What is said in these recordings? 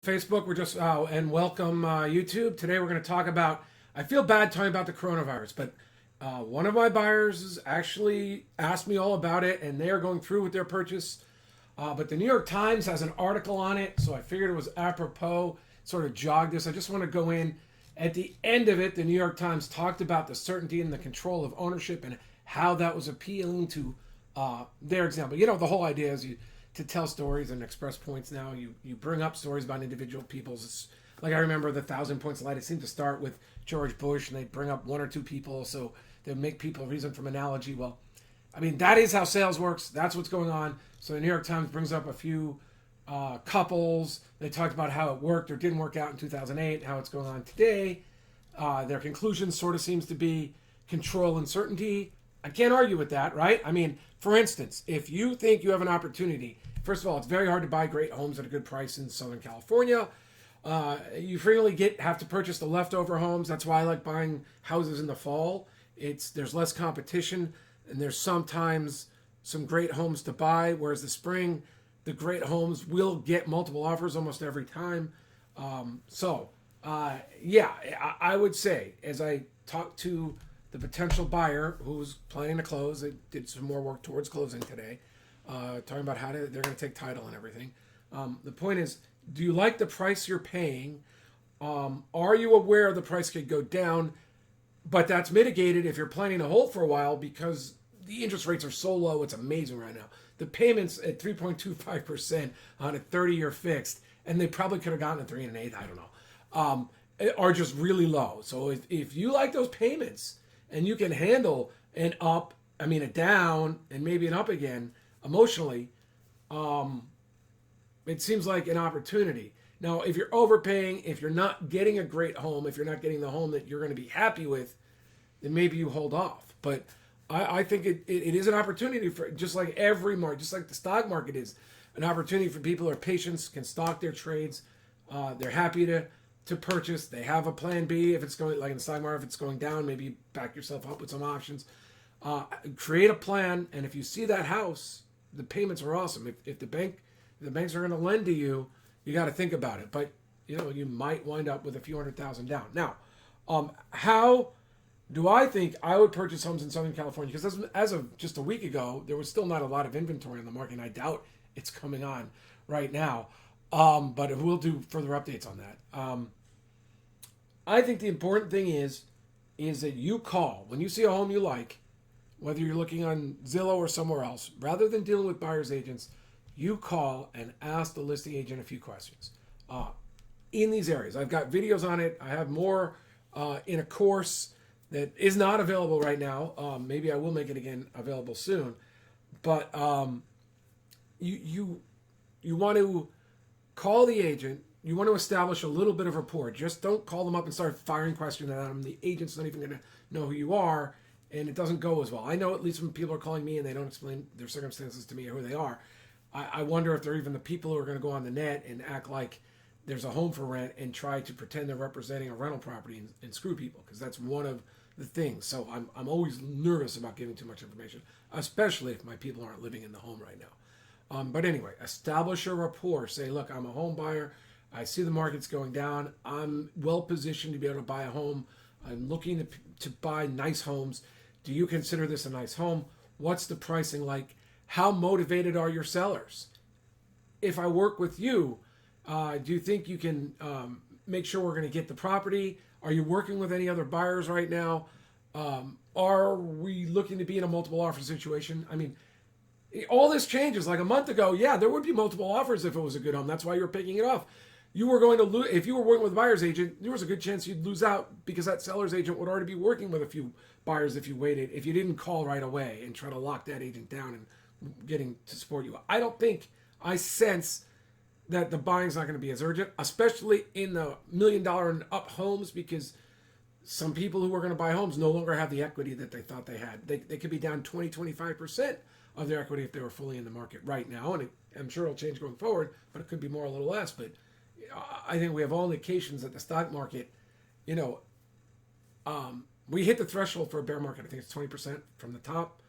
Facebook. We're just and welcome YouTube. Today we're going to talk about. I feel bad talking about the coronavirus, but one of my buyers has actually asked me all about it, and they are going through with their purchase. But the New York Times has an article on it, so I figured it was apropos. Sort of jogged this. I just want to go in. At the end of it, the New York Times talked about the certainty and the control of ownership and how that was appealing to their example. You know, the whole idea is to tell stories and express points. Now you bring up stories about individual people's. It's, like I remember the 1,000 Points Light. It seemed to start with George Bush, and they'd bring up one or two people, so they'd make people reason from analogy. Well, I mean that is how sales works. That's what's going on. So the New York Times brings up a few couples. They talked about how it worked or didn't work out in 2008, how it's going on today. Their conclusion sort of seems to be control and certainty. I can't argue with that, right? I mean, for instance, if you think you have an opportunity, first of all, it's very hard to buy great homes at a good price in Southern California. You frequently have to purchase the leftover homes. That's why I like buying houses in the fall. There's less competition, and there's sometimes some great homes to buy. Whereas the spring, the great homes will get multiple offers almost every time. Yeah, I would say as I talk to the potential buyer who's planning to close, they did some more work towards closing today, talking about they're going to take title and everything. The point is, do you like the price you're paying? Are you aware the price could go down? But that's mitigated if you're planning to hold for a while because the interest rates are so low. It's amazing right now. The payments at 3.25% on a 30-year fixed, and they probably could have gotten a 3 1/8. I don't know. Are just really low. So if you like those payments and you can handle a down, and maybe an up again emotionally, it seems like an opportunity. Now, if you're overpaying, if you're not getting a great home, if you're not getting the home that you're going to be happy with, then maybe you hold off. But I think it is an opportunity for just like every market, just like the stock market is an opportunity for people who are patient, can stock their trades. They're happy to purchase. They have a plan B if it's going, like in the stock market, if it's going down, maybe back yourself up with some options. Create a plan, and if you see that house, the payments are awesome. If the banks are going to lend to you, you got to think about it. But you might wind up with a few $100,000 down. Now, how do I think I would purchase homes in Southern California? Because as of just a week ago, there was still not a lot of inventory on the market, and I doubt it's coming on right now. But we'll do further updates on that. I think the important thing is that you call when you see a home you like, whether you're looking on Zillow or somewhere else, rather than dealing with buyer's agents, you call and ask the listing agent a few questions in these areas. I've got videos on it. I have more in a course that is not available right now. Maybe I will make it again available soon. But you want to call the agent. You want to establish a little bit of rapport. Just don't call them up and start firing questions at them. The agent's not even going to know who you are, and it doesn't go as well. I know at least when people are calling me and they don't explain their circumstances to me or who they are, I wonder if they're even the people who are going to go on the net and act like there's a home for rent and try to pretend they're representing a rental property and screw people, because that's one of the things. So I'm always nervous about giving too much information, especially if my people aren't living in the home right now. But anyway, establish a rapport. Say, look, I'm a home buyer. I see the market's going down. I'm well positioned to be able to buy a home. I'm looking to buy nice homes. Do you consider this a nice home? What's the pricing like? How motivated are your sellers? If I work with you, do you think you can make sure we're going to get the property? Are you working with any other buyers right now? Are we looking to be in a multiple offer situation? I mean, all this changes. Like a month ago, yeah, there would be multiple offers if it was a good home. That's why you were picking it off. You were going to lose if you were working with a buyer's agent. There was a good chance you'd lose out because that seller's agent would already be working with a few buyers if you waited. If you didn't call right away and try to lock that agent down and getting to support you, I sense that the buying's not going to be as urgent, especially in the $1 million and up homes, because some people who are going to buy homes no longer have the equity that they thought they had. They could be down 20-25% of their equity if they were fully in the market right now, and I'm sure it'll change going forward, but it could be more, a little less. But I think we have all indications that the stock market, we hit the threshold for a bear market. I think it's 20% from the top.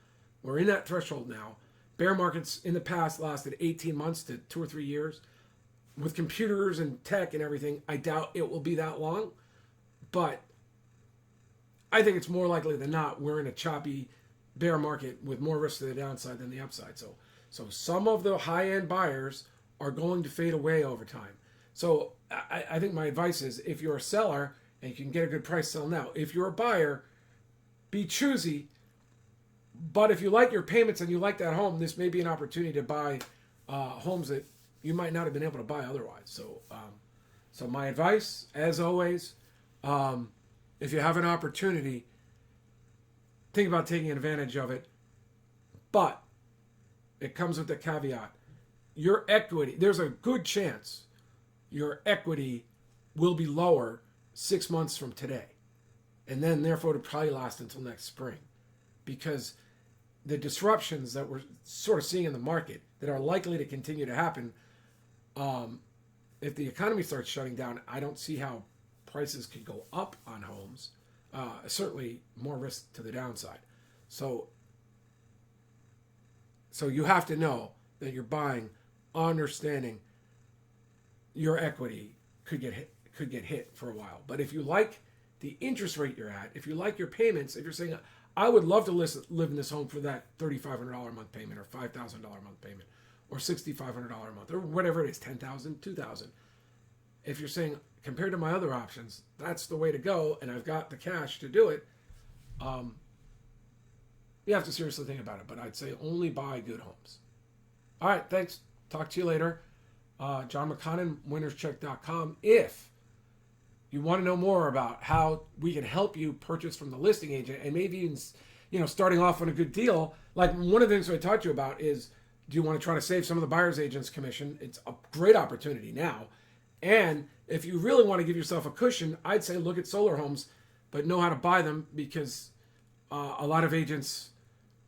We're in that threshold now. Bear markets in the past lasted 18 months to 2 or 3 years. with computers and tech and everything, I doubt it will be that long. But I think it's more likely than not we're in a choppy bear market with more risk to the downside than the upside. So some of the high-end buyers are going to fade away over time. So I think my advice is, if you're a seller and you can get a good price, sell now. If you're a buyer, be choosy. But if you like your payments and you like that home, this may be an opportunity to buy homes that you might not have been able to buy otherwise. So my advice, as always, if you have an opportunity, think about taking advantage of it. But it comes with the caveat. Your equity, there's a good chance your equity will be lower 6 months from today. And then therefore it'll probably last until next spring. Because the disruptions that we're sort of seeing in the market that are likely to continue to happen, if the economy starts shutting down, I don't see how prices could go up on homes. Certainly more risk to the downside. So you have to know that you're buying, understanding your equity could get hit for a while. But if you like the interest rate you're at, if you like your payments, if you're saying, I would love to live in this home for that $3,500 a month payment, or $5,000 a month payment, or $6,500 a month, or whatever it is, $10,000, $2,000. If you're saying, compared to my other options, that's the way to go, and I've got the cash to do it, you have to seriously think about it. But I'd say only buy good homes. All right, thanks. Talk to you later. John McConnin, winnerscheck.com. If you want to know more about how we can help you purchase from the listing agent, and maybe even, starting off on a good deal, like one of the things I talked to you about is, do you want to try to save some of the buyer's agent's commission? It's a great opportunity now. And if you really want to give yourself a cushion, I'd say look at solar homes, but know how to buy them, because a lot of agents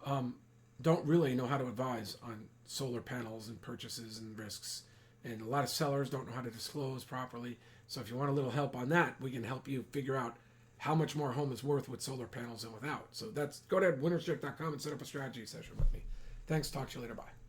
don't really know how to advise on solar panels and purchases and risks. And a lot of sellers don't know how to disclose properly. So if you want a little help on that, we can help you figure out how much more a home is worth with solar panels and without. So go to winnerscheck.com and set up a strategy session with me. Thanks. Talk to you later. Bye.